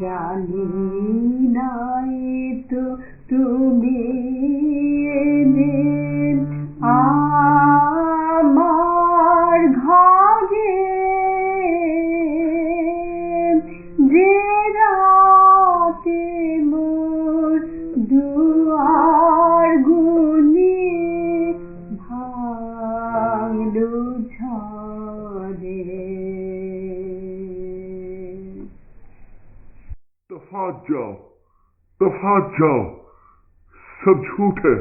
জানি নাই তো তুমি এলে আমার ঘরে, যে রাতে মোর দুয়ার গুলি ভাঙলো ঝড়ে। तफात जाओ, तफात जाओ, सब झूठ है,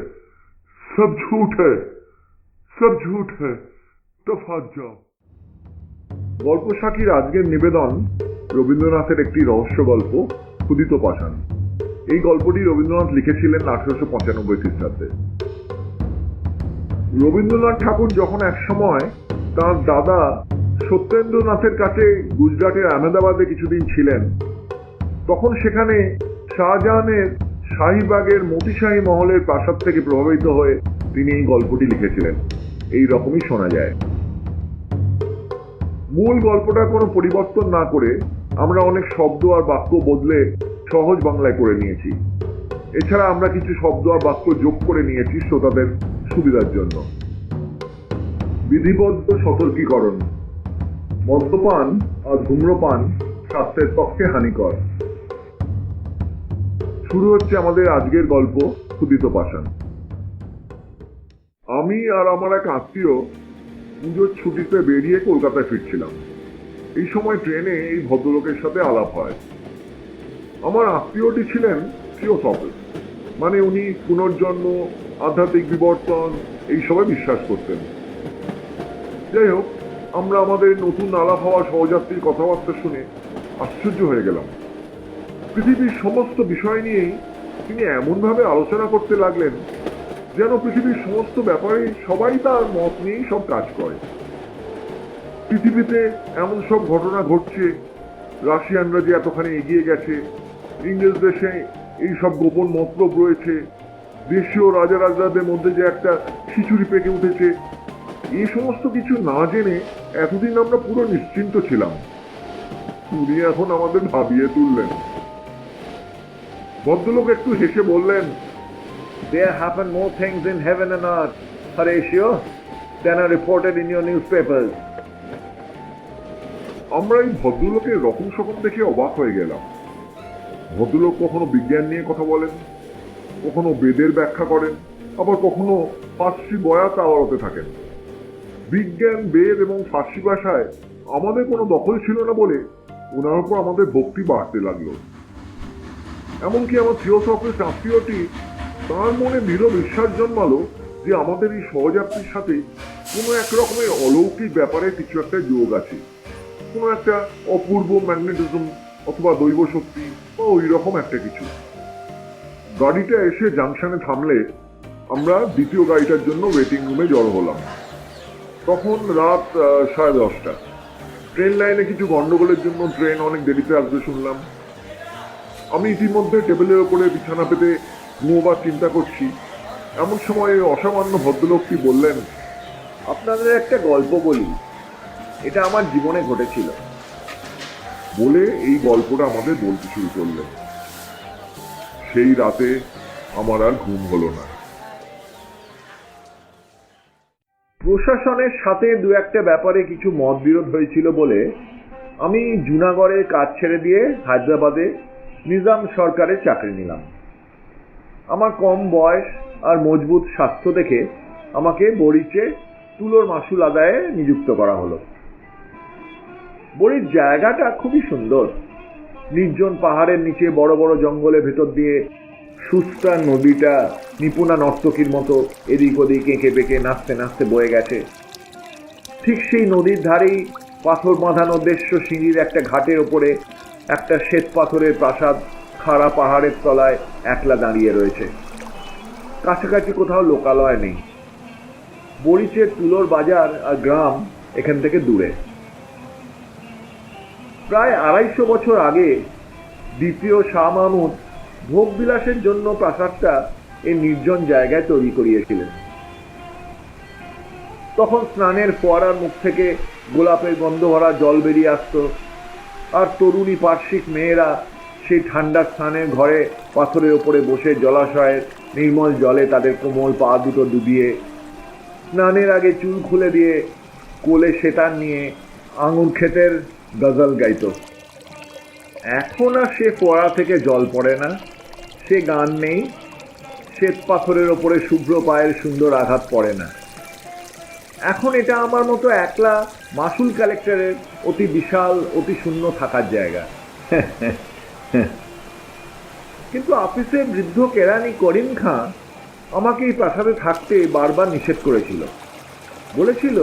सब झूठ है, सब झूठ है, तफात जाओ। গল্প শাখির আজকের নিবেদন রবীন্দ্রনাথের একটি রহস্য গল্প ক্ষুদিত পাষাণ। এই গল্পটি রবীন্দ্রনাথ লিখেছিলেন 1895 খ্রিস্টাব্দে। রবীন্দ্রনাথ ঠাকুর যখন একসময় তাঁর দাদা সত্যেন্দ্রনাথের কাছে গুজরাটের আহমেদাবাদে কিছুদিন ছিলেন, তখন সেখানে শাহজাহানের শাহীবাগের মতিশাহী মহলের প্রাসাদ থেকে প্রভাবিত হয়ে তিনি এই গল্পটি লিখেছিলেন। এই রকমই শোনা যায়। মূল গল্পটা কোনো পরিবর্তন না করে আমরা অনেক শব্দ আর বাক্য বদলে সহজ বাংলায় করে নিয়েছি। এছাড়া আমরা কিছু শব্দ আর বাক্য যোগ করে নিয়েছি শ্রোতাদের সুবিধার জন্য। বিধিবদ্ধ সতর্কীকরণ: মদ্যপান আর ধূম্রপান স্বাস্থ্যের পক্ষে হানিকর। শুরু হচ্ছে আমাদের আজকের গল্প ক্ষুদিত পাষাণ। আমি আর আমার এক আত্মীয় পুজোর ছুটিতে বেরিয়ে কলকাতায় ফিরছিলাম। এই সময় ট্রেনে এই ভদ্রলোকের সাথে আলাপ হয়। আমার আত্মীয়টি ছিলেন থিওসফিস্ট, মানে উনি পুনর্জন্ম, আধ্যাত্মিক বিবর্তন এইসবে বিশ্বাস করতেন। যাই হোক, আমরা আমাদের নতুন আলাপ হওয়া সহযাত্রীর কথাবার্তা শুনে আশ্চর্য হয়ে গেলাম। পৃথিবীর সমস্ত বিষয় নিয়েই তিনি এমনভাবে আলোচনা করতে লাগলেন যেন পৃথিবীর সমস্ত ব্যাপারে সবাই তার মত নিয়েই সব কাজ করে। পৃথিবীতে এমন সব ঘটনা ঘটছে, রাশিয়ানরা যে এতখানি এগিয়ে গেছে, ইংরেজ দেশে এই সব গোপন মতলব রয়েছে, দেশীয় রাজারাজরাদের মধ্যে যে একটা খিচুড়ি পেকে উঠেছে, এই সমস্ত কিছু না জেনে এতদিন আমরা পুরো নিশ্চিন্ত ছিলাম। উনি এখন আমাদের ভাবিয়ে তুললেন। ভদ্রলোক একটু হেসে বললেন, There happen more things in heaven and earth, Horatio, than are reported in your newspapers. আমরা এই ভদ্রলোকের রকম সকম দেখে অবাক হয়ে গেলাম। ভদ্রলোক কখনো বিজ্ঞান নিয়ে কথা বলেন, কখনো বেদের ব্যাখ্যা করেন, আবার কখনো ফার্সি বয়াত আওড়াতে থাকেন। বিজ্ঞান, বেদ এবং ফার্সি ভাষায় আমাদের কোনো দখল ছিল না বলে ওনার উপর আমাদের ভক্তি বাড়তে লাগলো। এমনকি আমার থিওসফিস্ট আত্মীয়টি তার মনে দৃঢ় বিশ্বাস জন্মালো যে আমাদের এই সহযাত্রীর সাথে কোনো এক রকমের অলৌকিক ব্যাপারে কিছু একটা যোগ আছে, কোনো একটা অপূর্ব ম্যাগনেটিজম অথবা দৈব শক্তি বা ওই রকম একটা কিছু। গাড়িটা এসে জাংশনে থামলে আমরা দ্বিতীয় গাড়িটার জন্য ওয়েটিং রুমে জড়ো হলাম। তখন রাত 10:30। ট্রেন লাইনে কিছু গন্ডগোলের জন্য ট্রেন অনেক দেরিতে আসবে শুনলাম। আমি ইতিমধ্যে টেবিলের ওপরে বিছানা পেতে ঘুমোবার চিন্তা করছি। এমন সময় অসামান্য ভদ্রলোকটি বললেন, আপনাদের একটা গল্প বলি, এটা আমার জীবনে ঘটেছিল। বলে এই গল্পটা আমাদের বলতে শুরু করলেন। সেই রাতে আমার আর ঘুম হলো না। প্রশাসনের সাথে দু একটা ব্যাপারে কিছু মতবিরোধ হয়েছিল বলে আমি জুনাগড়ে কাজ ছেড়ে দিয়ে হায়দ্রাবাদে নিজাম সরকারের চাকরি নিলাম। আমার কম বয়স আর মজবুত স্বাস্থ্য দেখে আমাকে বড়িচে তুলোর মাসুল আদায়ে নিযুক্ত করা হলো। বড়ির জায়গাটা খুবই সুন্দর। নির্জন পাহাড়ের নিচে বড় বড় জঙ্গলের ভেতর দিয়ে সুস্তা নদীটা নিপুণা নর্তকীর মতো এদিক ওদিক এঁকে বেঁকে নাচতে নাচতে বয়ে গেছে। ঠিক সেই নদীর ধারেই পাথর বাঁধানো দেশ্য সিঁড়ির একটা ঘাটের ওপরে একটা শ্বেত পাথরের প্রাসাদ খাড়া পাহাড়ের তলায় একলা দাঁড়িয়ে রয়েছে। কাছাকাছি কোথাও লোকালয় নেই। বড়িচের তুলোর বাজার আর গ্রাম এখান থেকে দূরে। প্রায় 250 বছর আগে দ্বিতীয় শাহ মাহমুদ ভোগ বিলাসের জন্য প্রাসাদটা এই নির্জন জায়গায় তৈরি করিয়েছিলেন। তখন স্নানের ফোয়ারার মুখ থেকে গোলাপের গন্ধ ভরা জল বেরিয়ে আসতো, আর তরুণী পার্শ্বিক মেয়েরা সেই ঠান্ডা স্থানের ঘরে পাথরের ওপরে বসে জলাশয়ের নির্মল জলে তাদের কোমল পা দুটো ডুবিয়ে স্নানের আগে চুল খুলে দিয়ে কোলে সেতার নিয়ে আঙুর ক্ষেতের গজল গাইতো। এখন আর সে ফোয়ারা থেকে জল পড়ে না, সে গান নেই, শ্বেত পাথরের ওপরে শুভ্র পায়ের সুন্দর আঘাত পড়ে না। এখন এটা আমার মতো একলা মাসুল কালেক্টরের অতি বিশাল অতি শূন্য থাকার জায়গা। কিন্তু অফিসে বৃদ্ধ কেরানি করিম খাঁ আমাকে এই প্রাসাদে থাকতে বারবার নিষেধ করেছিল। বলেছিল,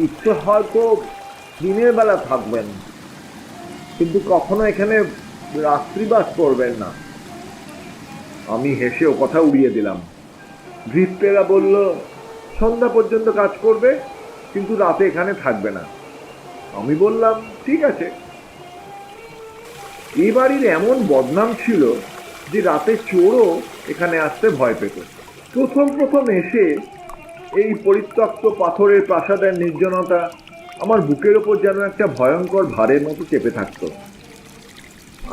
ইচ্ছে হয়তো দিনের বেলা থাকবেন, কিন্তু কখনো এখানে রাত্রিবাস করবেন না। আমি হেসে ও কথা উড়িয়ে দিলাম। ভৃত্যেরা বলল, সন্ধ্যা পর্যন্ত কাজ করবে, কিন্তু রাতে এখানে থাকবে না। আমি বললাম, ঠিক আছে। এই বাড়ির এমন বদনাম ছিল যে রাতে চোরও এখানে আসতে ভয় পেত। প্রথম এসে এই পরিত্যক্ত পাথরের প্রাসাদের নির্জনতা আমার বুকের ওপর যেন একটা ভয়ঙ্কর ভারের মতো চেপে থাকত।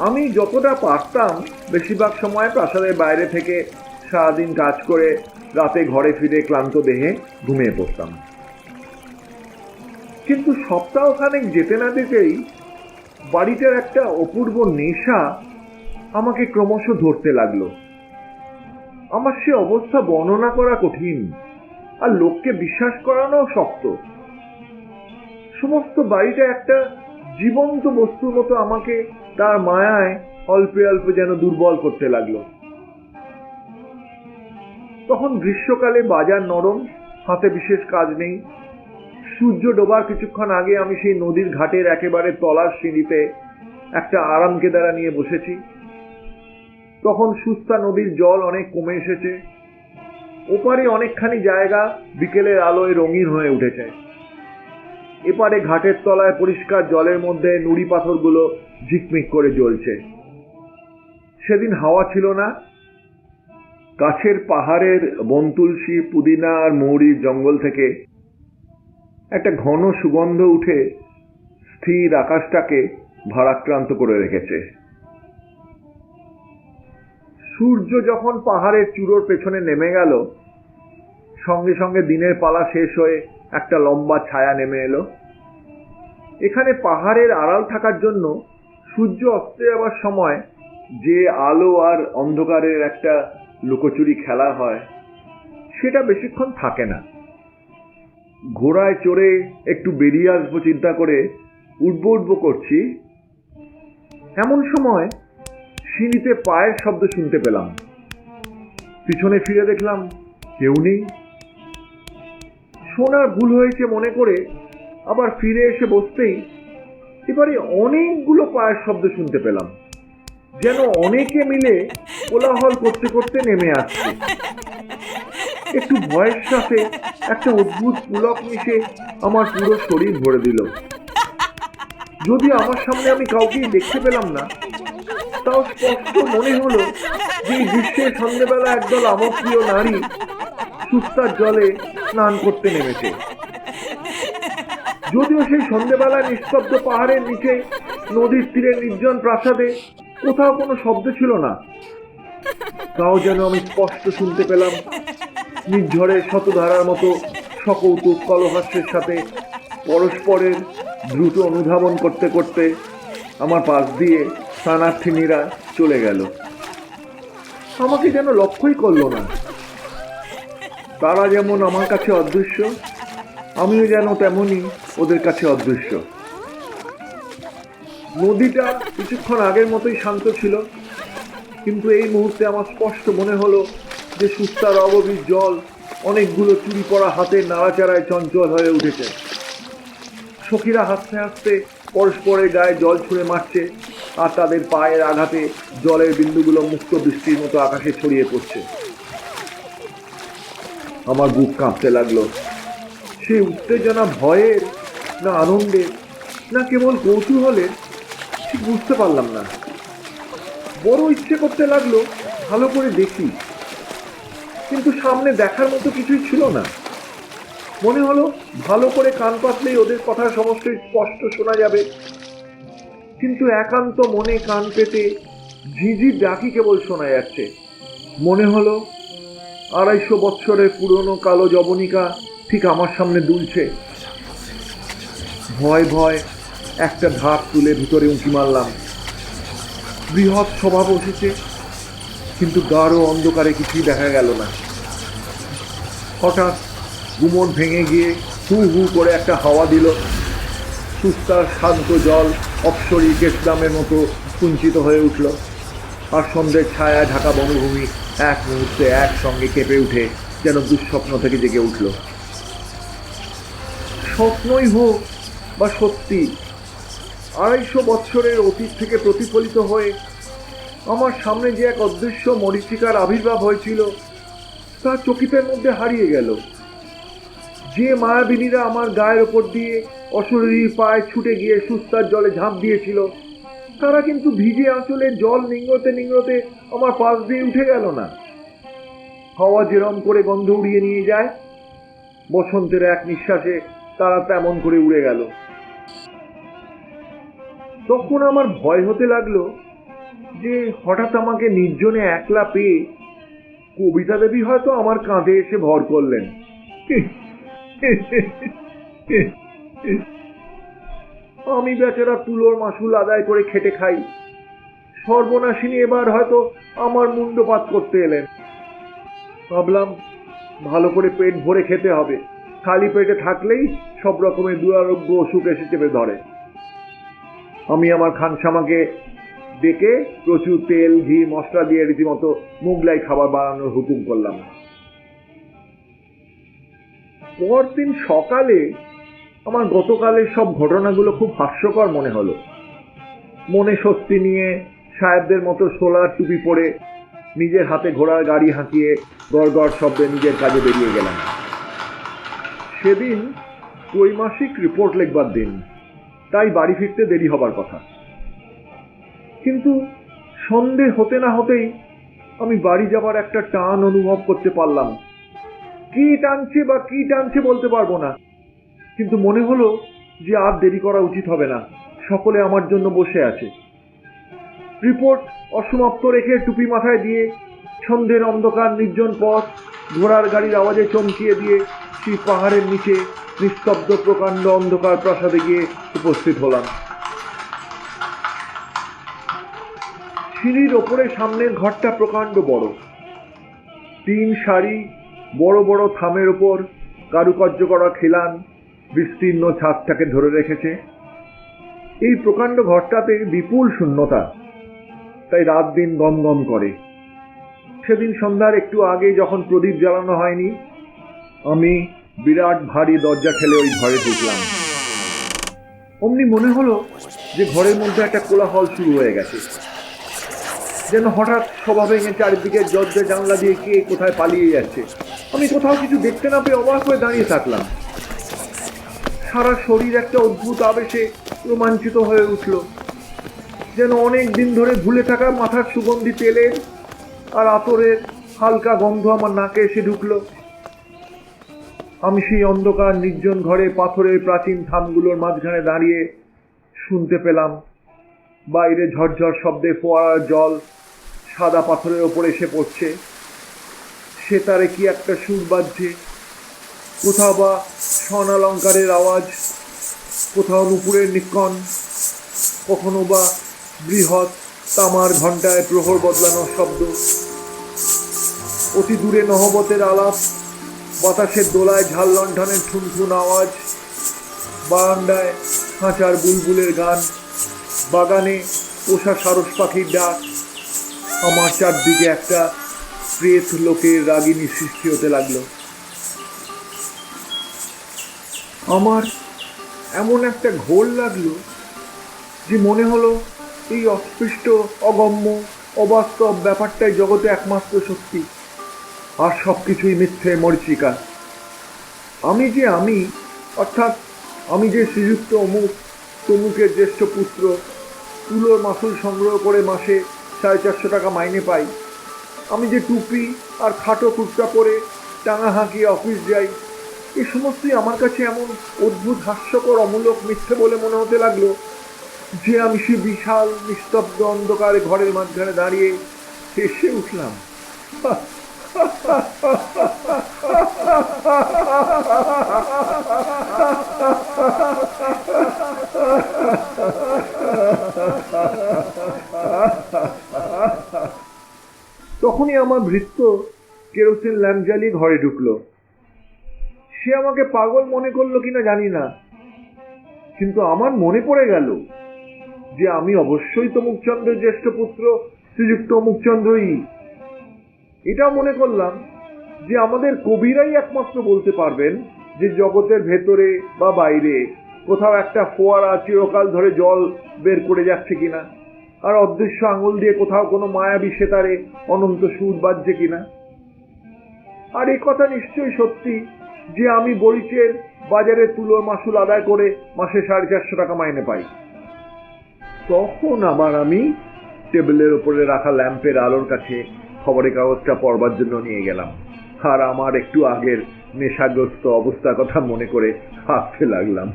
আমি যতটা পারতাম বেশিরভাগ সময় প্রাসাদের বাইরে থেকে সারাদিন কাজ করে রাতে ঘরে ফিরে ক্লান্ত দেহে ঘুমিয়ে পড়তাম। কিন্তু সপ্তাহখানেক যেতে না যেতেই বাড়িটার একটা অপূর্ব নেশা আমাকে ক্রমশ ধরতে লাগলো। আমার সে অবস্থা বর্ণনা করা কঠিন, আর লোককে বিশ্বাস করানো শক্ত। সমস্ত বাড়িটা একটা জীবন্ত বস্তুর মতো আমাকে তার মায়ায় অল্পে অল্পে যেন দুর্বল করতে লাগলো। তখন গ্রীষ্মকালে বাজার নরম, হাতে বিশেষ কাজ নেই। সূর্য ডোবার কিছুক্ষণ আগে আমি সেই নদীর ঘাটের একেবারে তলার সিঁড়িতে একটা আরাম কেদারা নিয়ে বসেছি। তখন সুস্তা নদীর জল অনেক কমে এসেছে। ওপারে অনেকখানি জায়গা বিকেলের আলোয় রঙিন হয়ে উঠেছে। এপারে ঘাটের তলায় পরিষ্কার জলের মধ্যে নুড়ি পাথরগুলো ঝিকমিক করে জ্বলছে। সেদিন হাওয়া ছিল না। কাছের পাহাড়ের বনতুলসী, পুদিনা আর মৌরির জঙ্গল থেকে একটা ঘন সুগন্ধ উঠে স্থির আকাশটাকে ভারাক্রান্ত করে রেখেছে। সূর্য যখন পাহাড়ের চূড়োর পেছনে নেমে গেল, সঙ্গে সঙ্গে দিনের পালা শেষ হয়ে একটা লম্বা ছায়া নেমে এলো। এখানে পাহাড়ের আড়াল থাকার জন্য সূর্য অস্তে যাবার সময় যে আলো আর অন্ধকারের একটা লুকোচুরি খেলা হয়, সেটা বেশিক্ষণ থাকে না। ঘোড়ায় চড়ে একটু বেরিয়ে আসবো চিন্তা করে উঠবো করছি, এমন সময় সিঁড়িতে পায়ের শব্দ শুনতে পেলাম। পিছনে ফিরে দেখলাম কেউ নেই। শোনার ভুল হয়েছে মনে করে আবার ফিরে এসে বসতেই এবারে অনেকগুলো পায়ের শব্দ শুনতে পেলাম, যেন অনেকে মিলে কোলাহল করতে করতে নেমে আসছে। একটু ভয়ের সাথে একটা অদ্ভুত পুলক মিশে আমার পুরো শরীর ভরে দিল। যদি আমার সামনে আমি কাউকেই দেখতে পেলাম না, তাও স্পষ্ট মনে হলো যে এই গ্রীষ্মের সন্ধ্যেবেলা একদল আমার প্রিয় নারী সুস্তার জলে স্নান করতে নেমেছে। যদিও সেই সন্ধ্যেবেলা নিস্তব্ধ পাহাড়ের নিচে নদীর তীরে নির্জন প্রাসাদে কোথাও কোনো শব্দ ছিল না, তাও যেন আমি স্পষ্ট শুনতে পেলাম নির্ঝরের শতধারার মতো সকৌতুক কলহাস্যের সাথে পরস্পরের দ্রুত অনুধাবন করতে করতে আমার পাশ দিয়ে স্নানার্থিনীরা চলে গেল। আমাকে যেন লক্ষ্যই করলো না। তারা যেমন আমার কাছে অদৃশ্য, আমিও যেন তেমনই ওদের কাছে অদৃশ্য। নদীটা কিছুক্ষণ আগের মতোই শান্ত ছিল, কিন্তু এই মুহূর্তে আমার স্পষ্ট মনে হলো যে সুস্তার অগভীর জল অনেকগুলো চুরি পড়া হাতের নাড়াচাড়ায় চঞ্চল হয়ে উঠেছে। সখীরা হাসতে হাসতে পরস্পরের গায়ে জল ছুঁড়ে মারছে, আর তাদের পায়ের আঘাতে জলের বিন্দুগুলো মুক্ত বৃষ্টির মতো আকাশে ছড়িয়ে পড়ছে। আমার বুক কাঁপতে লাগলো। সে উত্তেজনা ভয়ের, না আনন্দের, না কেবল কৌতূহলের, ঠিক বুঝতে পারলাম না। বড় ইচ্ছে করতে লাগলো ভালো করে দেখি, কিন্তু সামনে দেখার মতো কিছুই ছিল না। মনে হলো ভালো করে কান পাতলেই ওদের কথা সমস্ত স্পষ্ট শোনা যাবে, কিন্তু একান্ত মনে কান পেতে ঝিঝির ডাকি কেবল শোনা যাচ্ছে। মনে হলো 250 বৎসরের পুরনো কালো জবনিকা ঠিক আমার সামনে দুলছে। ভয় ভয় একটা ধাপ তুলে ভিতরে উঁকি মারলাম। বৃহৎ সভা বসেছে, কিন্তু গাঢ় অন্ধকারে কিছুই দেখা গেল না। হঠাৎ গুমট ভেঙে গিয়ে হু হু করে একটা হাওয়া দিল। সুস্তার শান্ত জল অপসরী কেশদামের মতো কুঞ্চিত হয়ে উঠল, আর সন্ধ্যের ছায়া ঢাকা বনভূমি এক মুহূর্তে একসঙ্গে কেঁপে উঠে যেন দুঃস্বপ্ন থেকে জেগে উঠল। স্বপ্নই হোক বা সত্যি, 250 বৎসরের অতীত থেকে প্রতিফলিত হয়ে আমার সামনে যে এক অদৃশ্য মরীচিকার আবির্ভাব হয়েছিল তা চকিতের মধ্যে হারিয়ে গেল। যে মায়াবিনীরা আমার গায়ের ওপর দিয়ে অশরীরী পায়ে ছুটে গিয়ে সুস্তার জলে ঝাঁপ দিয়েছিল, তারা কিন্তু ভিজে আঁচলে জল নিংড়তে নিংড়তে আমার পাশ দিয়ে উঠে গেল না। হাওয়া যেরম করে গন্ধ উড়িয়ে নিয়ে যায়, বসন্তের এক নিঃশ্বাসে তারা তেমন করে উড়ে গেল। তখন আমার ভয় হতে লাগলো যে হঠাৎ আমাকে নির্জনে একলা পেয়ে কবিতা দেবী হয়তো আমার কাঁধে এসে ভর করলেন। আমি বেচারা তুলোর মাসুল আদায় করে খেটে খাই, সর্বনাশিনী এবার হয়তো আমার মুন্ডপাত করতে এলেন। ভাবলাম ভালো করে পেট ভরে খেতে হবে, খালি পেটে থাকলেই সব রকমের দুরারোগ্য অসুখ এসে চেপে ধরে। আমি আমার খানসামাকে ডেকে প্রচুর তেল ঘি মশলা দিয়ে রীতিমতো মোগলাই খাবার বানানোর হুকুম করলাম। পরদিন সকালে আমার গতকালের সব ঘটনাগুলো খুব হাস্যকর মনে হলো। মনে স্বস্তি নিয়ে সাহেবদের মতো সোলার টুপি পরে নিজের হাতে ঘোড়ার গাড়ি হাঁকিয়ে গড়গড় শব্দে নিজের কাজে বেরিয়ে গেলাম। সেদিন ত্রৈমাসিক রিপোর্ট লিখবার দিন, তাই বাড়ি ফিরতে দেরি হবার কথা। কিন্তু সন্ধে হতে না হতেই আমি বাড়ি যাবার একটা টান অনুভব করতে পারলাম। কি টানছে বলতে পারবো না, কিন্তু মনে হলো যে আর দেরি করা উচিত হবে না, সকলে আমার জন্য বসে আছে। রিপোর্ট অসমাপ্ত রেখে টুপি মাথায় দিয়ে সন্ধ্যের অন্ধকার নির্জন পথ ঘোড়ার গাড়ির আওয়াজে চমকিয়ে দিয়ে সেই পাহাড়ের নিচে নিস্তব্ধ প্রকাণ্ড অন্ধকার প্রাসাদে গিয়ে উপস্থিত হলাম। সিঁড়ির ওপরে সামনের ঘরটা প্রকাণ্ড বড়, 3 সারি বড় বড় থামের ওপর কারুকার্য করা খিলান বিস্তীর্ণ ছাদটাকে ধরে রেখেছে। এই প্রকাণ্ড ঘরটাতে বিপুল শূন্যতা, তাই রাত দিন গম গম করে। সেদিন সন্ধ্যার একটু আগে যখন প্রদীপ জ্বালানো হয়নি, আমি বিরাট ভারী দরজা ঠেলে ওই ঘরে ঢুকলাম। অমনি মনে হলো যে ঘরের মধ্যে একটা কোলাহল শুরু হয়ে গেছে, যেন হঠাৎ সভা ভেঙে চারিদিকে দরজা জানলা দিয়ে কে কোথায় পালিয়ে যাচ্ছে। আমি কোথাও কিছু দেখতে না পেয়ে অবাক হয়ে দাঁড়িয়ে থাকলাম। সারা শরীর একটা অদ্ভুত আবেশে রোমাঞ্চিত হয়ে উঠল, যেন অনেক দিন ধরে ভুলে থাকা মাথার সুগন্ধি তেলের আর আতরের হালকা গন্ধ আমার নাকে এসে ঢুকলো। আমি সেই অন্ধকার নির্জন ঘরে পাথরের প্রাচীন থামগুলোর মাঝখানে দাঁড়িয়ে শুনতে পেলাম বাইরে ঝরঝর শব্দে ফোয়ারার জল সাদা পাথরের ওপর এসে পড়ছে। সেতারে কি একটা সুর বাজছে, কোথাও বা স্বর্ণালঙ্কারের আওয়াজ, কোথাও নুপুরের নিক্কণ, কখনো বা বৃহৎ তামার ঘণ্টায় প্রহর বদলানোর শব্দ। অতি দূরে নহবতের আলাপ, বাতাসের দোলায় ঝাল লণ্ঠনের ঠুনঠুন আওয়াজ, বারান্দায় খাঁচার বুলবুলের গান, বাগানে পোষা সারস পাখির ডাক। আমার চারদিকে একটা প্রেত লোকের রাগিনী সৃষ্টি হতে লাগলো। আমার এমন একটা ঘোর লাগলো যে মনে হলো এই অস্পৃষ্ট অগম্য অবাস্তব ব্যাপারটাই জগতে একমাত্র সত্যি, আর সবকিছুই মিথ্যে মরীচিকা। আমি যে আমি, অর্থাৎ আমি যে শ্রীযুক্ত অমুক তমুকের জ্যেষ্ঠ পুত্র, তুলোর মাসুল সংগ্রহ করে মাসে 450 টাকা মাইনে পাই, আমি যে টুপি আর খাটো কুর্তা পরে টাঙা হাঁকিয়ে অফিস যাই, এই সমস্তই আমার কাছে এমন অদ্ভুত হাস্যকর অমূলক মিথ্যে বলে মনে হতে লাগলো যে আমি সে বিশাল নিস্তব্ধ অন্ধকারে ঘরের মাঝখানে দাঁড়িয়ে হেসে উঠলাম। তখনই আমার ভৃত্য কেরোসিন ল্যাম্প জ্বালিয়ে ঘরে ঢুকলো। সে আমাকে পাগল মনে করলো কিনা জানি না, কিন্তু আমার মনে পড়ে গেল যে আমি অবশ্যই তমুকচন্দ্রের জ্যেষ্ঠ পুত্র শ্রীযুক্ত অমুকচন্দ্রই। এটাও মনে করলাম যে আমাদের কবিরাই একমাত্র বলতে পারবেন যে জগতের ভেতরে বা বাইরে কোথাও একটা ফোয়ারা চিরকাল ধরে জল বের করে যাচ্ছে কিনা, আর অদৃশ্য আঙুল দিয়ে কোথাও কোনো মায়াবী সেতারে অনন্ত সুর বাজছে কিনা। আর এই কথা নিশ্চয়ই সত্যি যে আমি বরিচের বাজারে তুলোর মাসুল আদায় করে মাসে 450 টাকা মাইনে পাই। তখন আবার আমি টেবিলের উপরে রাখা ল্যাম্পের আলোর কাছে খবরের কাগজটা পড়বার জন্য নিয়ে গেলাম, আর আমার একটু আগের নেশাগ্রস্ত অবস্থার কথা মনে করে হাসতে লাগলাম।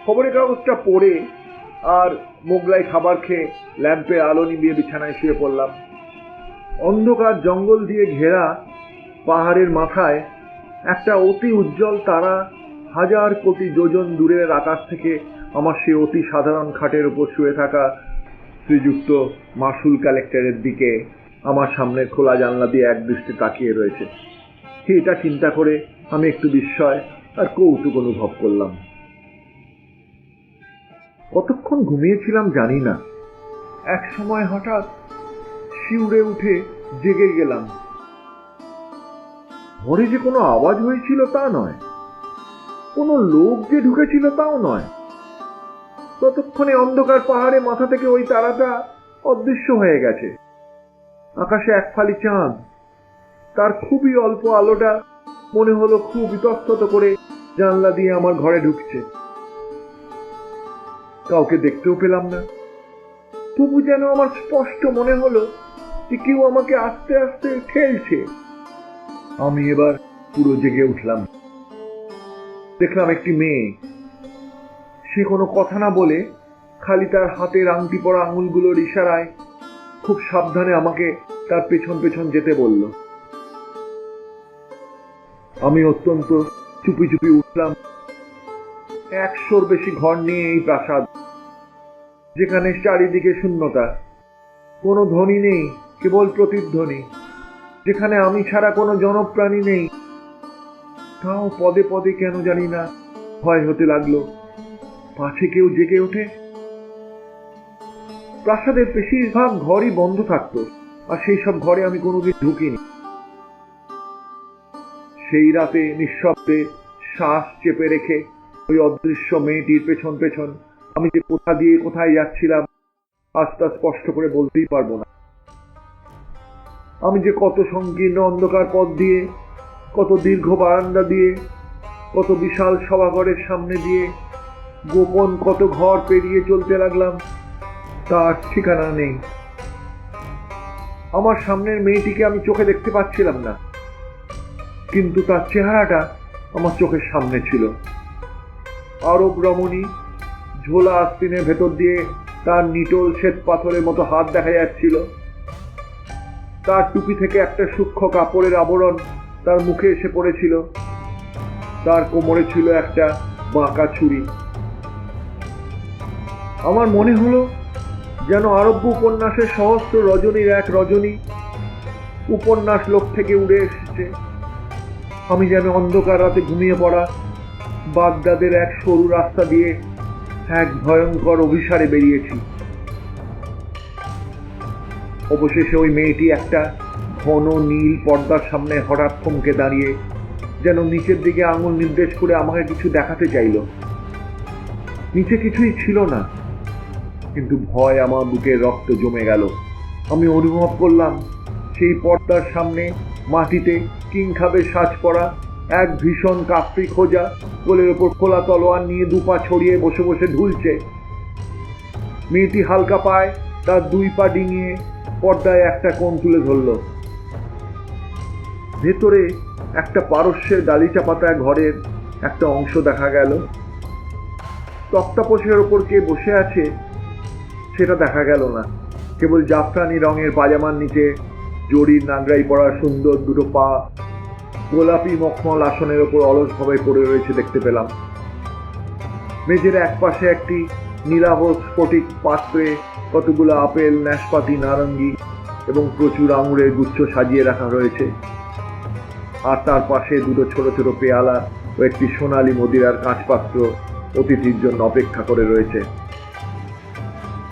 খবরের কাগজটা পড়ে আর মোগলাই খাবার খেয়ে ল্যাম্পের আলো নিভিয়ে বিছানায় শুয়ে পড়লাম। অন্ধকার জঙ্গল দিয়ে ঘেরা পাহাড়ের মাথায় একটা অতি উজ্জ্বল তারা 1000 কোটি যোজন দূরের আকাশ থেকে আমার সে অতি সাধারণ খাটের উপর শুয়ে থাকা শ্রীযুক্ত মাসুল কালেক্টরের দিকে আমার সামনের খোলা জানলা দিয়ে একদৃষ্টে তাকিয়ে রয়েছে। এটা চিন্তা করে আমি একটু বিস্ময় আর কৌতুক অনুভব করলাম। কতক্ষণ ঘুমিয়েছিলাম জানি না, এক সময় হঠাৎ শিউরে উঠে জেগে গেলাম। ঘরে যে কোনো আওয়াজ হয়েছিল তা নয়, কোনো লোক যে ঢুকেছিল তাও নয়। ততক্ষণে অন্ধকার পাহাড়ে মাথা থেকে ওই তারাটা অদৃশ্য হয়ে গেছে। আকাশে এক ফালি চাঁদ, তার খুবই অল্প আলোটা মনে হলো খুব ইতস্তত করে জানলা দিয়ে আমার ঘরে ঢুকছে। কাউকে দেখতেও পেলাম না, তবু যেন আমার স্পষ্ট মনে হলো যে কেউ আমাকে আস্তে আস্তে ঠেলছে। আমি এবার পুরো জেগে উঠলাম। দেখলাম একটি মেয়ে, সে কোনো কথা না বলে খালি তার হাতের আংটি পরা আঙুলগুলোর ইশারায় খুব সাবধানে আমাকে তার পেছন পেছন যেতে বলল। আমি অত্যন্ত চুপি চুপি উঠলাম। 100-র বেশি ঘর নিয়ে এই প্রাসাদ, যেখানে চারিদিকে শূন্যতা, কোনো ধ্বনি নেই, কেবল প্রতিধ্বনি, যেখানে আমি ছাড়া কোনো জনপ্রাণী নেই। তাও পদে পদে কেন জানি না ভয় হতে লাগলো, পাছে কেউ জেগে ওঠে। প্রাসাদের বেশিরভাগ ঘরই বন্ধ থাকতো, আর সেই সব ঘরে আমি কোনোদিন ঢুকিনি। সেই রাতে নিঃশব্দে শ্বাস চেপে রেখে ওই অদৃশ্য মেয়েটির পেছন পেছন আমি যে কোথা দিয়ে কোথায় যাচ্ছিলাম আজ তা স্পষ্ট করে বলতেই পারবো না। আমি যে কত সংকীর্ণ অন্ধকার পথ দিয়ে, কত দীর্ঘ বারান্দা দিয়ে, কত বিশাল সভাঘরের সামনে দিয়ে, গোপন কত ঘর পেরিয়ে চলতে লাগলাম তার ঠিকানা নেই। আমার সামনের মেয়েটিকে আমি চোখে দেখতে পাচ্ছিলাম না, কিন্তু তার চেহারাটা আমার চোখের সামনে ছিল। আরব রমণী, ঝোলা আস্তিনের ভেতর দিয়ে তার নিটোল শ্বেত পাথরের মতো হাত দেখা যাচ্ছিল। তার টুপি থেকে একটা সূক্ষ্ম কাপড়ের আবরণ তার মুখে এসে পড়েছিল। তার কোমরে ছিল একটা বাঁকা ছুরি। আমার মনে হলো যেন আরব্য উপন্যাসের সহস্র রজনীর এক রজনী উপন্যাস লোক থেকে উড়ে এসেছে। আমি যেন অন্ধকার রাতে ঘুমিয়ে পড়া বাগদাদের এক সরু রাস্তা দিয়ে এক ভয়ঙ্কর অভিসারে বেরিয়েছি। অবশেষে ওই মেয়েটি একটা ঘন নীল পর্দার সামনে হঠাৎ থমকে দাঁড়িয়ে যেন নিচের দিকে আঙুল নির্দেশ করে আমাকে কিছু দেখাতে চাইল। নিচে কিছুই ছিল না, কিন্তু ভয় আমার বুকের রক্ত জমে গেল। আমি অনুভব করলাম সেই পর্দার সামনে মাটিতে কিংখাবে সাজ পড়া এক ভীষণ কাফরি খোঁজা কোলের ওপর খোলা তলোয়ার নিয়ে দুপা ছড়িয়ে বসে বসে ঝুলছে। মেয়েটি হালকা পায় তার 2 পা ডিঙিয়ে পর্দায় একটা কোণ তুলে ধরল। ভেতরে একটা পারস্যের গালিচা পাতা ঘরের একটা অংশ দেখা গেল। তক্তাপোষের ওপর কে বসে আছে সেটা দেখা গেল না, কেবল জাফরানি রঙের পাজামার নিচে জরির নাগরাই পরা সুন্দর দুটো পা গোলাপি মখমল আসনের ওপর অলসভাবে পড়ে রয়েছে দেখতে পেলাম। মেঝের একপাশে একটি নীলাভ স্ফটিক পাত্রে কতগুলো আপেল, নাশপাতি, নারঙ্গি এবং প্রচুর আঙুরের গুচ্ছ সাজিয়ে রাখা রয়েছে, আর তার পাশে দুটো ছোট ছোট পেয়ালা ও একটি সোনালী মদিরার কাঁচপাত্র অতিথির জন্য অপেক্ষা করে রয়েছে।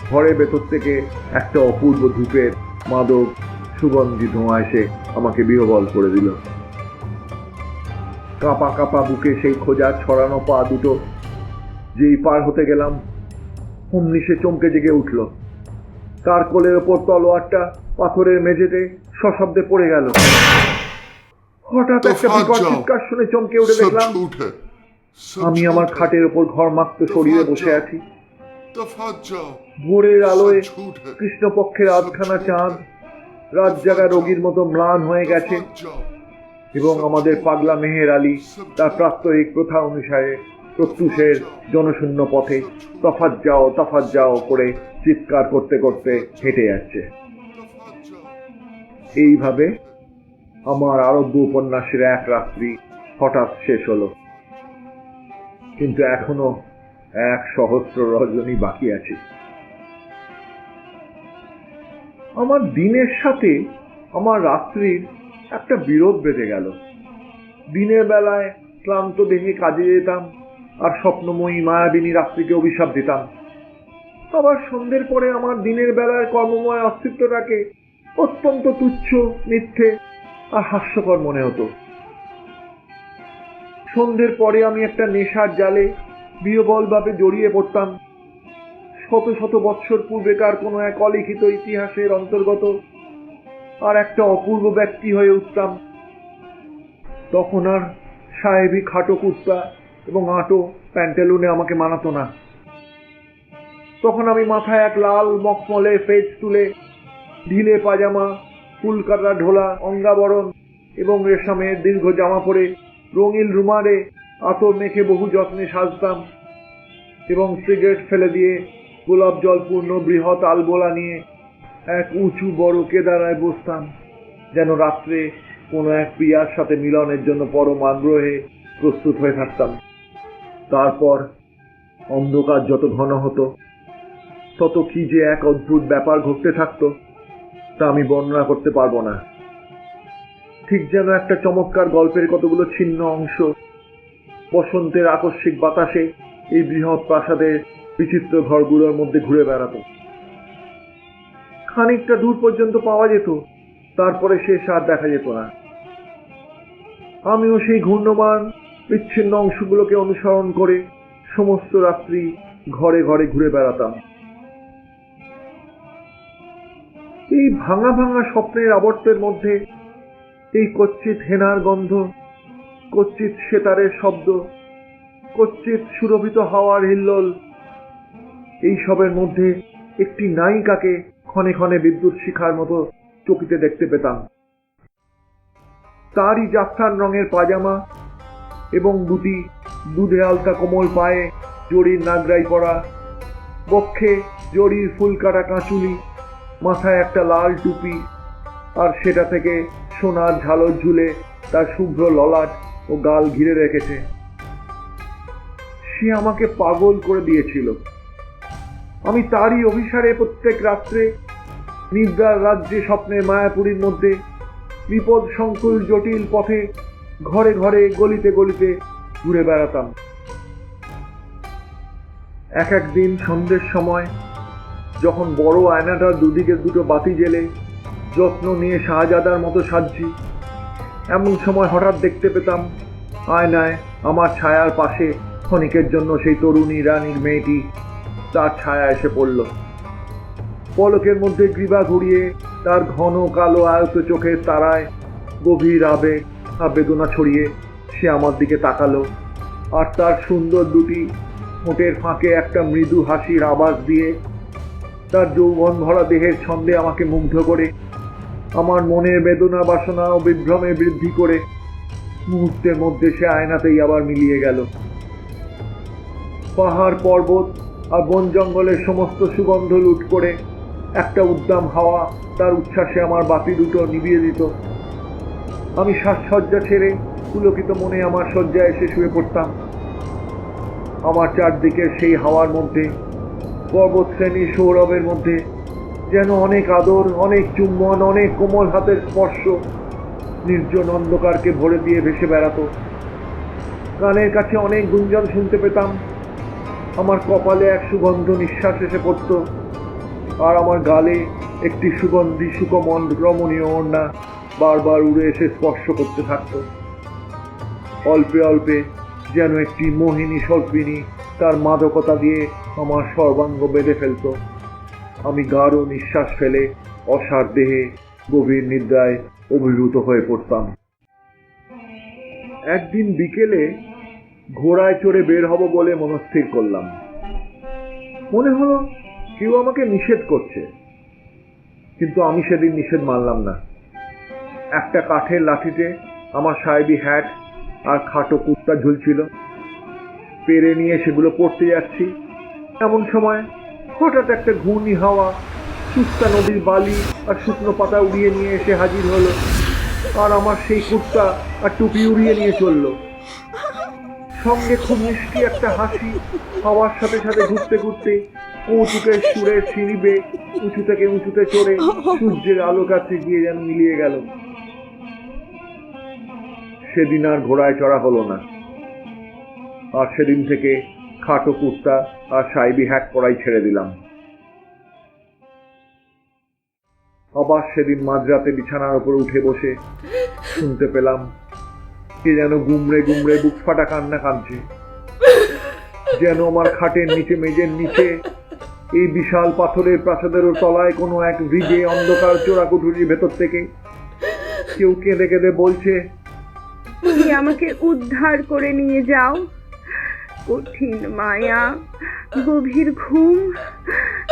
ঘরের ভেতর থেকে একটা অপূর্ব ধূপের মাদক সুগন্ধি ধোঁয়া এসে আমাকে বিহ্বল করে দিল। কাঁপা কাঁপা বুকে সেই খোঁজা ছড়ানো পা দুটো যেই পার হতে গেলাম, অমনি সে চমকে জেগে উঠল। তার কোলের ওপর তলোয়ারটা পাথরের মেঝেতে সশব্দে পড়ে গেল। হঠাৎ একটা বিকট চিৎকার শুনে চমকে উঠে দেখলাম আমি আমার খাটের ওপর ঘরমাক্ত শরীরে বসে আছি। ভোরের আলোয় কৃষ্ণপক্ষের আধখানা চাঁদ রাত জাগা রোগীর মতো ম্লান হয়ে গেছে এবং আমাদের পাগলা মেহের আলী তার প্রাত্যহিক প্রথা অনুসারে প্রত্যুষের জনশূন্য পথে তফাৎ যাও করে চিৎকার করতে করতে হেঁটে যাচ্ছে। এইভাবে আমার আরব্য উপন্যাসের এক রাত্রি হঠাৎ শেষ হলো, কিন্তু এখনো 1,000,000 রজনী বাকি আছে। আমার দিনের সাথে আমার রাত্রির একটা বিরোধ বেঁধে গেল। দিনের বেলায় ক্লান্ত দেহে কাজে যেতাম আর স্বপ্নময়ী মায়াবিনী রাত্রিকে অভিশাপ দিতাম। আবার সন্ধ্যের পরে আমার দিনের বেলার কর্মময় অস্তিত্বটাকে অত্যন্ত তুচ্ছ, মিথ্যে আর হাস্যকর মনে হতো। সন্ধ্যের পরে আমি একটা নেশার জালে বিহ্বলভাবে জড়িয়ে পড়তাম। শত শত বৎসর পূর্বেকার কোনো এক অলিখিত ইতিহাসের অন্তর্গত আর একটা অপূর্ব ব্যক্তি হয়ে উঠতাম। তখন আর সাহেবী খাটো কুর্তা এবং আঁটো প্যান্টেলুনে আমাকে মানাতো না। তখন আমি মাথায় এক লাল মখমলে ফেজ তুলে, ঢিলে পাজামা, ফুলকাটা ঢোলা অঙ্গাবরণ এবং রেশমের দীর্ঘ জামা পরে রঙিন রুমালে আতর মেখে বহু যত্নে সাজতাম এবং সিগারেট ফেলে দিয়ে গোলাপ জল পূর্ণ বৃহৎ আলবোলা নিয়ে এক উঁচু বড় কেদারায় বসতাম, যেন রাত্রে কোনো এক প্রিয়ার সাথে মিলনের জন্য পরম আগ্রহে প্রস্তুত হয়ে থাকতাম। তারপর অন্ধকার যত ঘন হতো তত কি যে এক অদ্ভুত ব্যাপার ঘটতে থাকতো তা আমি বর্ণনা করতে পারবো না। ঠিক যেন একটা চমৎকার গল্পের কতগুলো ছিন্ন অংশ বসন্তের আকস্মিক বাতাসে এই বৃহৎ প্রাসাদের বিচিত্র ঘরগুলোর মধ্যে ঘুরে বেড়াতো। খানিকটা দূর পর্যন্ত পাওয়া যেত, তারপরে শেষ আর দেখা যেত না। আমিও সেই ঘূর্ণমান বিচ্ছিন্ন অংশগুলোকে অনুসরণ করে সমস্ত রাত্রি ঘরে ঘরে ঘুরে বেড়াতাম। এই ভাঙা ভাঙা স্বপ্নের আবর্তের মধ্যে এই কচ্ছিত হেনার গন্ধ, কচ্ছিত সেতারের শব্দ, কচ্ছিত সুরভিত হাওয়ার হিল্লোল, এইসবের মধ্যে একটি নায়িকাকে ক্ষণে ক্ষণে বিদ্যুৎ শিখার মতো চকিতে দেখতে পেতাম। তারই জাফরান রঙের পাজামা এবং দুটি দুধে আলতা কোমল পায়ে জরির নাগরাই পরা, বক্ষে জরির ফুলকাটা কাঁচুলি, মাথায় একটা লাল টুপি, আর সেটা থেকে সোনার ঝালর ঝুলে তার শুভ্র ললাট ও গাল ঘিরে রেখেছে। সে আমাকে পাগল করে দিয়েছিল। আমি তারই অভিসারে প্রত্যেক রাত্রে নিদ্রার রাজ্যে স্বপ্নের মায়াপুরীর মধ্যে বিপদ সংকুল জটিল পথে ঘরে ঘরে গলিতে গলিতে ঘুরে বেড়াতাম। এক একদিন সন্ধ্যের সময় যখন বড় আয়নাটার দুদিকে দুটো বাতি জেলে যত্ন নিয়ে শাহজাদার মতো সাজছি, এমন সময় হঠাৎ দেখতে পেতাম আয়নায় আমার ছায়ার পাশে ক্ষণিকের জন্য সেই তরুণী রানীর মেয়েটি, তার ছায়া এসে পড়ল। পলকের মধ্যে গ্রীবা ঘুরিয়ে তার ঘন কালো আয়ত চোখের তারায় গভীর আবেগ আর বেদনা ছড়িয়ে সে আমার দিকে তাকালো, আর তার সুন্দর দুটি ঠোঁটের ফাঁকে একটা মৃদু হাসির আভাস দিয়ে তার যৌবন ভরা দেহের ছন্দে আমাকে মুগ্ধ করে আমার মনের বেদনা বাসনা ও বিভ্রমে বৃদ্ধি করে মুহূর্তের মধ্যে সে আয়নাতেই আবার মিলিয়ে গেল। পাহাড় পর্বত আর বন জঙ্গলের সমস্ত সুগন্ধ লুট করে একটা উদ্দাম হাওয়া তার উচ্ছ্বাসে আমার বাতি দুটো নিভিয়ে দিত। আমি সাজসজ্জা ছেড়ে পুলকিত মনে আমার শয্যায় এসে শুয়ে পড়তাম। আমার চারদিকের সেই হাওয়ার মধ্যে, পর্বত শ্রেণীর সৌরভের মধ্যে যেন অনেক আদর, অনেক চুম্বন, অনেক কোমল হাতের স্পর্শ নির্জন অন্ধকারকে ভরে দিয়ে ভেসে বেড়াতো। কানের কাছে অনেক গুঞ্জন শুনতে পেতাম। আমার কপালে এক সুগন্ধ নিঃশ্বাস এসে পড়ত, আর আমার গালে একটি সুগন্ধি সুকোমল রমণীয় ওড়না বারবার উড়ে এসে স্পর্শ করতে থাকত। অল্পে অল্পে যেন একটি মোহিনী সর্পিনী তার মাদকতা দিয়ে আমার সর্বাঙ্গ বেঁধে ফেলত। আমি গাঢ় নিঃশ্বাস ফেলে অসার দেহে গভীর নিদ্রায় অভিভূত হয়ে পড়তাম। একদিন বিকেলে ঘোড়ায় চড়ে বের হব বলে মনস্থির করলাম। মনে হলো কেউ আমাকে নিষেধ করছে, কিন্তু আমি সেদিন নিষেধ মানলাম না। একটা কাঠের লাঠিতে আমার সাহেবি হ্যাট আর খাটো কুর্তা ঝুলছিল, পেরে নিয়ে সেগুলো পড়তে যাচ্ছি। এমন সময় হঠাৎ একটা ঘূর্ণি হাওয়া সুস্তা নদীর বালি আর শুকনো পাতা উড়িয়ে নিয়ে এসে হাজির হলো, আর আমার সেই কুর্তা আর টুপি উড়িয়ে নিয়ে চলল। সঙ্গে খুব মিষ্টি একটা হাসি হাওয়ার সাথে সাথে ঘুরতে ঘুরতে কৌতুকের সুরের সিঁড়ি বেয়ে উঁচু থেকে উঁচুতে চড়ে সূর্যের আলো কাছে গিয়ে যেন মিলিয়ে গেল। সেদিন আর ঘোড়ায় চড়া হলো না, আর সেদিন থেকে খাটো কুর্তা আর সাহেবি হ্যাট পরাই ছেড়ে দিলাম। আবার সেদিন মাঝরাতে বিছানার উপর উঠে বসে শুনতে পেলাম কে যেন গুমড়ে গুমড়ে বুক ফাটা কান্না কাঁদছে। যেন আমার খাটের নিচে, মেঝের নিচে, এই বিশাল পাথরের প্রাসাদেরও তলায় কোনো এক ভিজে অন্ধকার চোরা কুঠুরির ভেতর থেকে কেউ কেঁদে কেঁদে বলছে, তুমি আমাকে উদ্ধার করে নিয়ে যাও। কঠিন মায়া, গভীর ঘুম,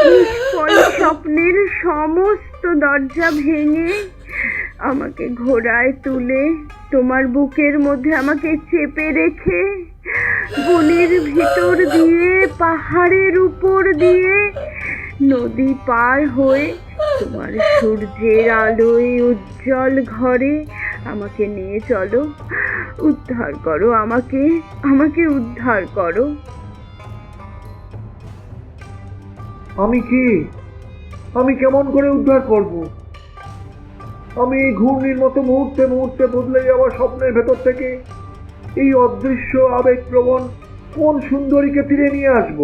নিষ্ফল স্বপ্নের সমস্ত দরজা ভেঙে আমাকে ঘোড়ায় তুলে তোমার বুকের মধ্যে আমাকে চেপে রেখে বনের ভিতর দিয়ে, পাহাড়ের উপর দিয়ে, নদী পার হয়ে তোমার সূর্যের আলোয় উজ্জ্বল ঘরে আমাকে নিয়ে চলো। উদ্ধার করো আমাকে, আমাকে উদ্ধার করো। আমি কি? আমি কেমন করে উদ্ধার করব? আমি এই ঘূর্ণির মতো মুহূর্তে মুহূর্তে বদলে যাওয়া স্বপ্নের ভেতর থেকে এই অদৃশ্য আবেগপ্রবণ কোন সুন্দরীকে তীরে নিয়ে আসব?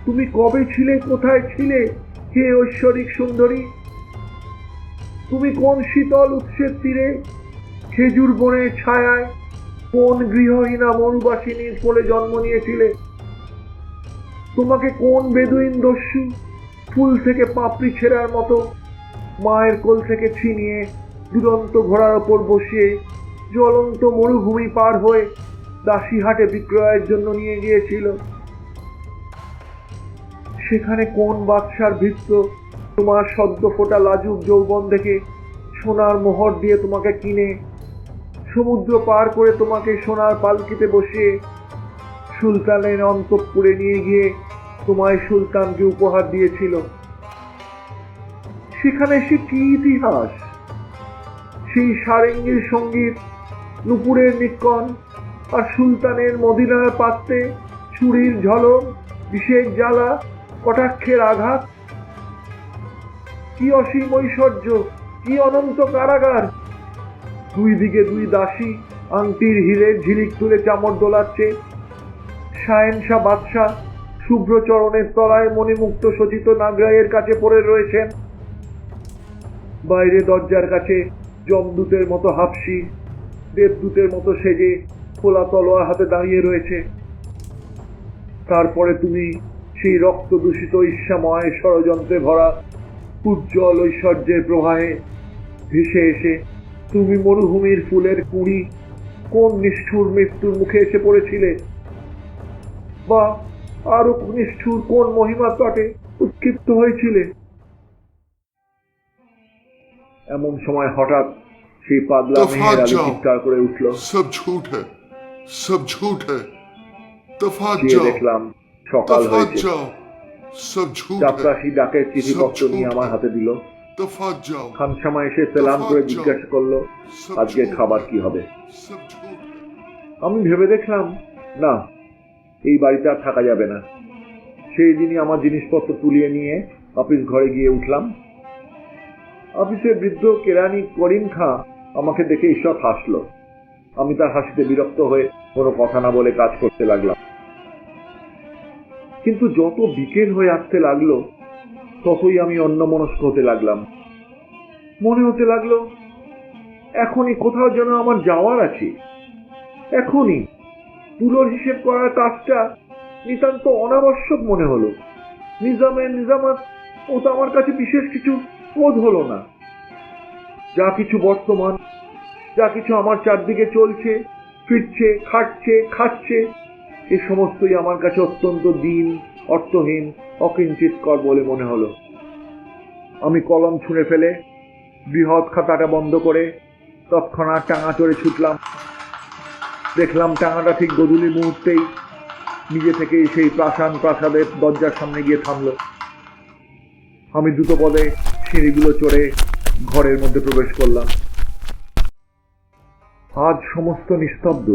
তুমি কবে ছিলে, কোথায় ছিলে হে ঐশ্বরিক সুন্দরী? তুমি কোন শীতল উৎসের তীরে, খেজুর বনের ছায়ায়, কোন গৃহহীনা মরুবাসিনীর কোলে জন্ম নিয়েছিলে? তোমাকে কোন বেদুইন দস্যু ফুল থেকে পাপড়ি ছেঁড়ার মতো মায়ের কোল থেকে ছিনিয়ে দুরন্ত ঘোড়ার ওপর বসিয়ে জ্বলন্ত মরুভূমি পার হয়ে দাসীহাটে বিক্রয়ের জন্য নিয়ে গিয়েছিল? সেখানে কোন বাদশার ভৃত্য তোমার সদ্য ফোটা লাজুক যৌবন দেখে সোনার মোহর দিয়ে তোমাকে কিনে সমুদ্র পার করে তোমাকে সোনার পালকিতে বসিয়ে সুলতানের অন্তঃপুরে নিয়ে গিয়ে তোমায় সুলতানকে উপহার দিয়েছিল? সেখানে সে কি ইতিহাস? সেই সারেঙ্গীর সঙ্গীত, নুপুরের নিক্কণ, আর সুলতানের মদিনার পাত্রে ছুরির ঝলক, বিষের জ্বালা, কটাক্ষের আঘাত। কি অসীম ঐশ্বর্য, কি অনন্ত কারাগার! দুই দিকে দুই দাসী আংটির হীরের ঝিলিক তুলে চামর দোলাচ্ছে। শাহেনশাহ বাদশাহ শুভ্র চরণের তলায় মণিমুক্ত সচিত নাগরাইয়ের কাছে পড়ে রয়েছেন। বাইরে দরজার কাছে যমদূতের মতো হাফসি দেবদূতের মতো সেজে খোলা তলোয়ার হাতে দাঁড়িয়ে রয়েছে। তারপরে তুমি সেই রক্ত দূষিত ঈর্ষাময় ষড়যন্ত্রে ভরা উজ্জ্বল ঐশ্বর্যের প্রবাহে ভেসে এসে তুমি মরুভূমির ফুলের কুঁড়ি কোন নিষ্ঠুর মৃত্যুর মুখে এসে পড়েছিলে, বা আরো নিষ্ঠুর কোন মহিমার তটে উৎক্ষিপ্ত হয়েছিলে? এমন সময় হঠাৎ সেই পাগলা তফাৎ মেহের আলী যাও। চিৎকার করে উঠল। सब झूठ है, सब झूठ है। तफात চেয়ে जाओ, দেখলাম সকাল तफात হয়েছে। जाओ, सब झूठ है। যাত্রাসী ডাকের চিঠিপত্র নিয়ে আমার হাতে দিল। तफात जाओ, খানসামা এসে সেলাম করে জিজ্ঞাসা করলো আজকে খাবার কি হবে। सब झूठ है। আমি ভেবে দেখলাম না, এই বাড়িতে আর থাকা যাবে না। সেই দিনই আমার জিনিসপত্র তুলিয়ে নিয়ে অফিস ঘরে গিয়ে উঠলাম। অফিসে বৃদ্ধ কেরানি করিম খাঁ আমাকে দেখে ঈশ্বর হাসলো। আমি তার হাসিতে বিরক্ত হয়ে কোনো কথা না বলে কাজ করতে লাগলাম। কিন্তু যত বিকেল হয়ে আসতে লাগলো ততই আমি অন্যমনস্ক হতে লাগলাম। মনে হতে লাগলো এখনই কোথাও যেন আমার যাওয়ার আছে। এখনই তুলোর হিসেব করার কাজটা নিতান্ত অনাবশ্যক মনে হলো। নিজামাত ও তো আমার কাছে বিশেষ কিছু বোধ হলো না। যা কিছু বর্তমান, যা কিছু আমার চারদিকে চলছে, ফিরছে, খাটছে, খাচ্ছে, এ সমস্তই আমার কাছে অত্যন্ত দীন, অর্থহীন, অকিঞ্চিতকর বলে মনে হলো। আমি কলম ছুঁড়ে ফেলে বৃহৎ খাতাটা বন্ধ করে তৎক্ষণাৎ টাঙা চড়ে ছুটলাম। দেখলাম টাঙাটা ঠিক গোধূলি মুহূর্তেই নিজে থেকেই সেই প্রাসাদের দরজার সামনে গিয়ে থামলো। আমি দ্রুত পদে সিঁড়িগুলো চড়ে ঘরের মধ্যে প্রবেশ করলাম। আজ সমস্ত নিস্তব্ধ।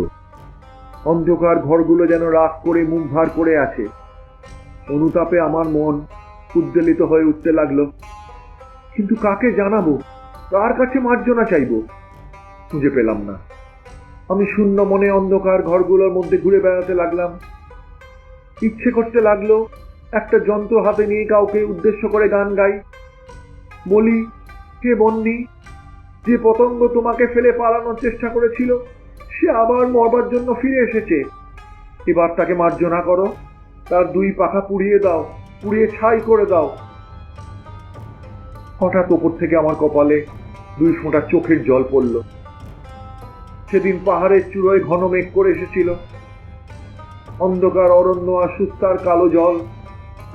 অন্ধকার ঘরগুলো যেন রাগ করে মুখ ভার করে আছে। অনুতাপে আমার মন উদ্বেলিত হয়ে উঠতে লাগলো। কিন্তু কাকে জানাবো, কার কাছে মার্জনা চাইবো, খুঁজে পেলাম না। আমি শূন্য মনে অন্ধকার ঘরগুলোর মধ্যে ঘুরে বেড়াতে লাগলাম। ইচ্ছে করতে লাগলো একটা যন্ত্র হাতে নিয়ে কাউকে উদ্দেশ্য করে গান গাই। বলি, কে বন্দি, যে পতঙ্গ তোমাকে ফেলে পালানোর চেষ্টা করেছিল সে আবার মরবার জন্য ফিরে এসেছে। এবার তাকে মার্জনা করো, তার দুই পাখা পুড়িয়ে দাও, পুড়িয়ে ছাই করে দাও। হঠাৎ ওপর থেকে আমার কপালে দুই ফোঁটা চোখের জল পড়ল। সেদিন পাহাড়ের চূড়োয় ঘন মেঘ করে এসেছিল। অন্ধকার অরণ্য আর সুস্তার কালো জল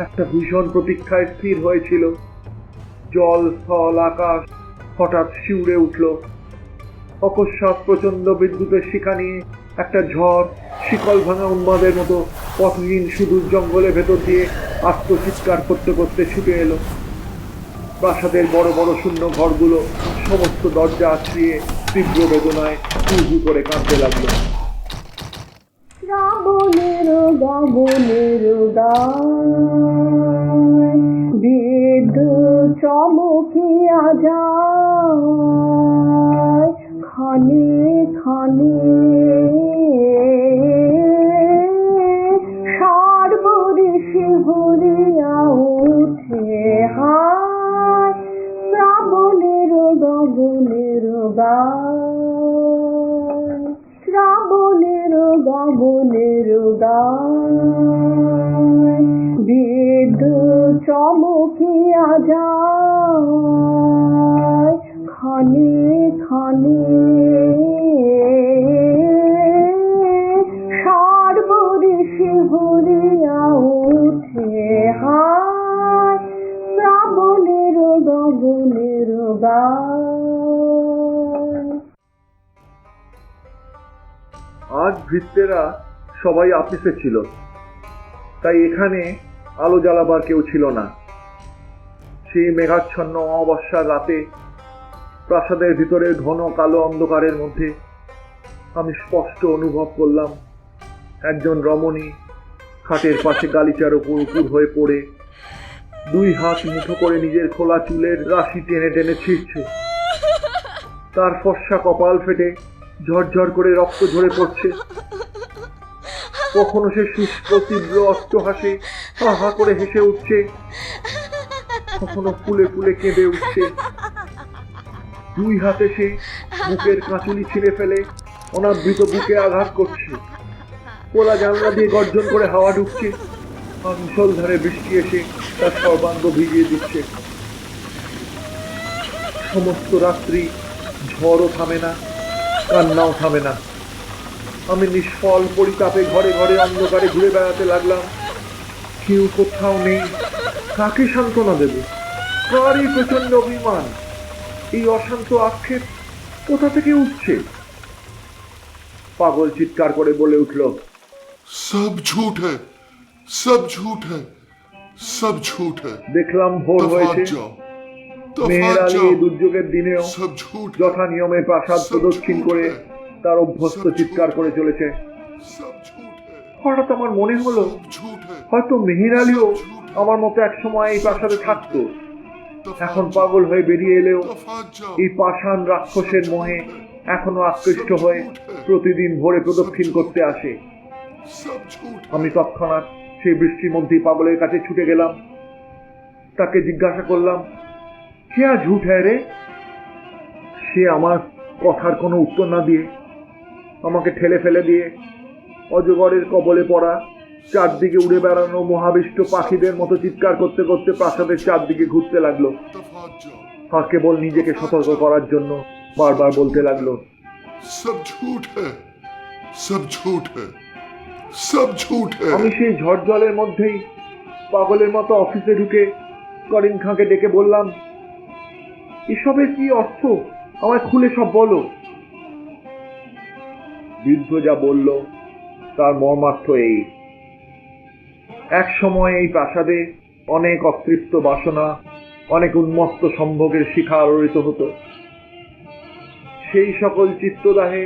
একটা ভীষণ প্রতীক্ষায় স্থির হয়েছিল। জল, স্থল, আকাশ হঠাৎ শিউরে উঠল। অকস্মাৎ প্রচন্ড বিদ্যুতের শিখা নিয়ে একটা ঝড় শিকল ভাঙা উন্মাদের মতো পথহীন সুদূর জঙ্গলের ভেতর দিয়ে আত্মচিৎকার করতে করতে ছুটে এলো। প্রাসাদের বড় বড় শূন্য ঘরগুলো সমস্ত দরজা আছড়িয়ে তীব্র বেদনায় হু হু করে কাঁদতে লাগলো। শ্রাবণের গগনের গান বেদ চমকিয়া যায় খানে খানে সারবরে শিহরিয়া উঠে হায় শ্রাবণের গগনের গান শ্রাবণের গগনের গান বেদ চমকিয়া যায় খানে খানে সারবরে শিহরিয়া উঠে হায় শ্রাবণের গগনের গান। আজ ভৃত্যেরা সবাই অফিসে ছিল, তাই এখানে আলো জ্বালাবার কেউ ছিল না। সেই মেঘাচ্ছন্ন অমাবস্যার রাতে প্রাসাদের ভিতরের ঘন কালো অন্ধকারের মধ্যে আমি স্পষ্ট অনুভব করলাম একজন রমণী খাটের পাশে গালিচার উপর উপুর হয়ে পড়ে দুই হাত মুঠো করে নিজের খোলা চুলের রাশি টেনে টেনে ছিঁড়ছে। তার ফর্সা কপাল ফেটে ঝরঝর করে রক্ত ঝরে পড়ছে। কখনো সে শুষ্ক তীব্র অট্টহাসে হা হা করে হেসে উঠছে, কখনো ফুলে ফুলে কেঁদে উঠছে। দুই হাতে সে বুকের কাঁচুলি ছিঁড়ে ফেলে অনাবৃত বুকে আঘাত করছে। খোলা জানলা দিয়ে গর্জন করে হাওয়া ঢুকছে, আর মুষলধারে বৃষ্টি এসে তার সর্বাঙ্গ ভিজিয়ে দিচ্ছে। সমস্ত রাত্রি ঝড়ও থামে না, কান্নাও থামে না। আমি নিষ্ফল পরিতাপে ঘরে ঘরে অন্ধকারে ঘুরে বেড়াতে লাগলাম। কেউ কোথাও নেই, কাকে সান্ত্বনা দেব, কারই প্রচন্ড অভিমান। এই অশান্ত আক্ষেপ কোথা থেকে উঠছে? পাগল চিৎকার করে বলে উঠল, सब झूठ है, सब झूठ है, सब झूठ है। দেখলাম ভোর दफा হয়েছে। जाओ, মেহের दफा আলী जाओ, এই দুর্যোগের দিনেও सब झूठ है, যথা নিয়মে প্রাসাদ প্রদক্ষিণ করে তার অভ্যস্ত চিৎকার করে চলেছে। सब झूठ है, হঠাৎ আমার মনে হলো सब झूठ है। হয়তো মেহের আলীও আমার মতো এক সময় এই প্রাসাদে থাকতো। दफा এখন जाओ, পাগল হয়ে বেরিয়ে এলেও दफा जाओ, এই পাষাণ রাক্ষসের মোহে এখনো আকৃষ্ট হয়ে প্রতিদিন ভোরে প্রদক্ষিণ করতে আসে। सब झूठ है। আমি তৎক্ষণাৎ সেই বৃষ্টির মধ্যেই পাগলের কাছে ছুটে গেলাম। তাকে জিজ্ঞাসা করলাম, क्या झूठ है রে? সে আমার কথার কোনো উত্তর না দিয়ে আমাকে ঠেলে ফেলে দিয়ে অজগরের কবলে পড়া চারদিকে উড়ে বেড়ানো মহাবিষ্ট পাখিদের মতো চিৎকার করতে করতে প্রাসাদের চারদিকে ঘুরতে লাগলো। दफा जाओ, আর কেবল নিজেকে সতর্ক করার জন্য বারবার বলতে লাগলো, सब झूठ है, सब झूठ है, सब झूठ है। আমি সেই ঝড় জলের মধ্যেই পাগলের মতো অফিসে ঢুকে করিম খাঁকে ডেকে বললাম, এসবের কি অর্থ? আমায় খুলে সব বলো। বৃদ্ধ যা বলল তার মর্মার্থ এই, এক সময় এই প্রাসাদে অনেক অতৃপ্ত বাসনা, অনেক উন্মত্ত সম্ভোগের শিখা আলোড়িত হতো। সেই সকল চিত্তদাহে,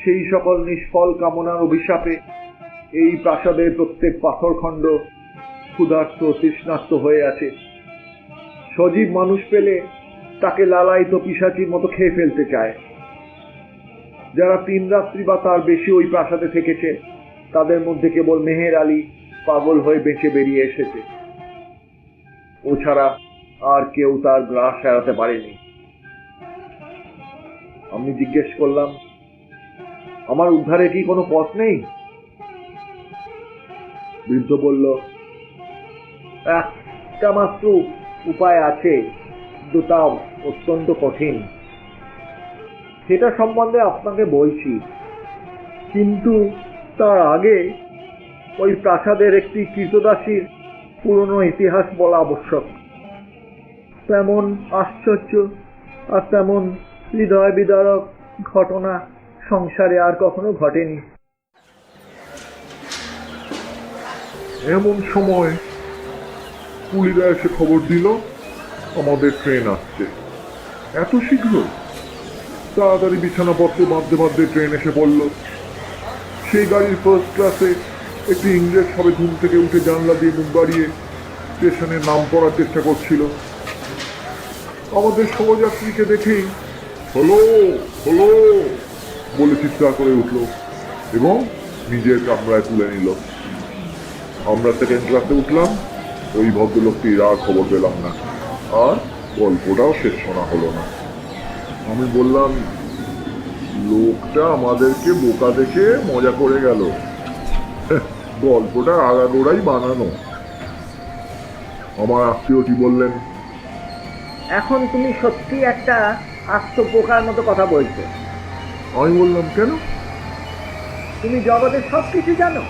সেই সকল নিষ্ফল কামনার অভিশাপে এই প্রাসাদের প্রত্যেক পাথরখণ্ড ক্ষুধার্ত তৃষ্ণার্ত হয়ে আছে। সজীব মানুষ পেলে তাকে লালায়িত পিশাচির মতো খেয়ে ফেলতে চায়। যারা 3 রাত্রি বা তার বেশি ওই প্রাসাদে থেকেছে তাদের মধ্যে কেবল মেহের আলী পাগল হয়ে বেঁচে বেরিয়ে এসেছে। ও ছাড়া আর কেউ তার গ্রাস এড়াতে পারেনি। আমি জিজ্ঞেস করলাম, আমার উদ্ধারে কি কোনো পথ নেই? বৃদ্ধ বলল, একটা মাত্র উপায় আছে, কিন্তু তা অত্যন্ত কঠিন। সেটা সম্বন্ধে আপনাকে বলছি, কিন্তু তার আগে ওই প্রাসাদের একটি কৃতদাসীর পুরনো ইতিহাস বলা আবশ্যক। তেমন আশ্চর্য আর তেমন হৃদয় বিদারক ঘটনা সংসারে আর কখনো ঘটেনি। এমন সময় কুলিরা এসে খবর দিল আমাদের ট্রেন আসছে। এত শীঘ্র? তাড়াতাড়ি বিছানাপত্র বাঁধতে বাঁধতে ট্রেন এসে পড়ল। সেই গাড়ির ফার্স্ট ক্লাসে একটি ইংরেজ সবে ঘুম থেকে উঠে জানলা দিয়ে মুখ বাড়িয়ে স্টেশনের নাম পড়ার চেষ্টা করছিল। আমাদের সহযাত্রীকে দেখেই হলো হলো বলে চিৎকার করে উঠল এবং নিজের কামরায় তুলে নিল। আমরা সেকেন্ড ক্লাসে উঠলাম। ওই ভদ্রলোকটির আর খবর পেলাম না, আর গল্পটাও শেষ শোনা হলো না। আমি বললাম, লোকটা আমাদেরকে বোকা দেখে মজা করে গেল, গল্পটা আগাগোড়াই বানানো। আমার আত্মীয়টি বললেন, এখন তুমি সত্যি একটা আস্ত বোকার মতো কথা বলছো। আমি বললাম, কেন? তুমি জগতের সব কিছু জানো।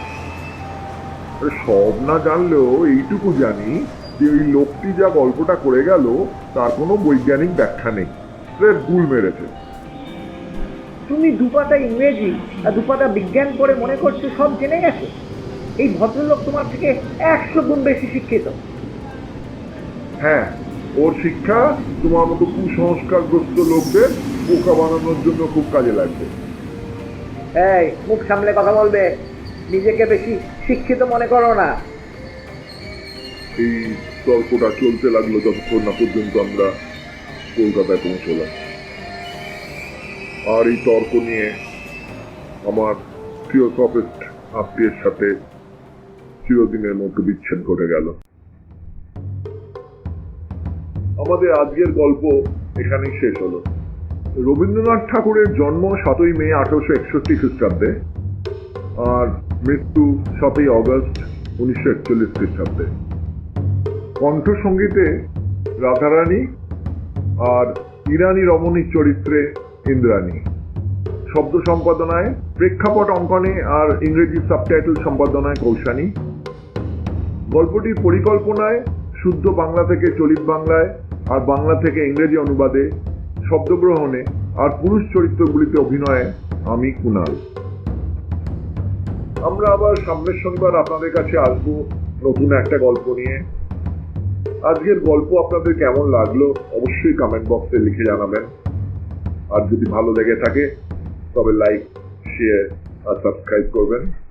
আরে সব না জানলেও এইটুকু জানি যে ওই লোকটি যা গল্পটা করে গেল তার কোনো বৈজ্ঞানিক ব্যাখ্যা নেই। স্রেফ ভুল মেরেছে। তুমি দুপাটা ইংরেজি আর দুপাটা বিজ্ঞান পড়ে মনে করছো সব জেনে গেছো। এই ভদ্রলোক তোমার থেকে 100 গুণ বেশি শিক্ষিত। হ্যাঁ, ওর শিক্ষা তোমার মতো কুসংস্কারগ্রস্ত লোকদের বোকা বানানোর জন্য খুব কাজে লাগবে। এই মুখ সামলে কথা বলবে, নিজেকে বেশি শিক্ষিত মনে করো না। এই তর্কটা চলতে লাগলো যতক্ষণ না পর্যন্ত আমরা কলকাতায় পৌঁছলাম। আর এই তর্ক নিয়ে আমার থিওসফিস্ট আত্মীয়ের সাথে চিরদিনের মতো বিচ্ছেদ ঘটে গেল। আমাদের আজকের গল্প এখানেই শেষ হলো। রবীন্দ্রনাথ ঠাকুরের জন্ম 7ই মে 1861 খ্রিস্টাব্দে আর মৃত্যু 7ই অগস্ট 1941 খ্রিস্টাব্দে। কণ্ঠসঙ্গীতে রাধারানী আর ইরানী রমণীর চরিত্রে ইন্দ্রাণী, শব্দ সম্পাদনায়, প্রেক্ষাপট অঙ্কনে আর ইংরেজি সাবটাইটেল সম্পাদনায় কৌশানী। গল্পটির পরিকল্পনায় শুদ্ধ বাংলা থেকে চলিত বাংলায় আর বাংলা থেকে ইংরেজি অনুবাদে শব্দগ্রহণে আর পুরুষ চরিত্রগুলিতে অভিনয়ে আমি কুনাল। আমরা আবার সামনের শনিবার আপনাদের কাছে আসবো নতুন একটা গল্প নিয়ে। আজকের গল্প আপনাদের কেমন লাগলো অবশ্যই কমেন্ট বক্সে লিখে জানাবেন। আর যদি ভালো লেগে থাকে তবে লাইক, শেয়ার আর সাবস্ক্রাইব করবেন।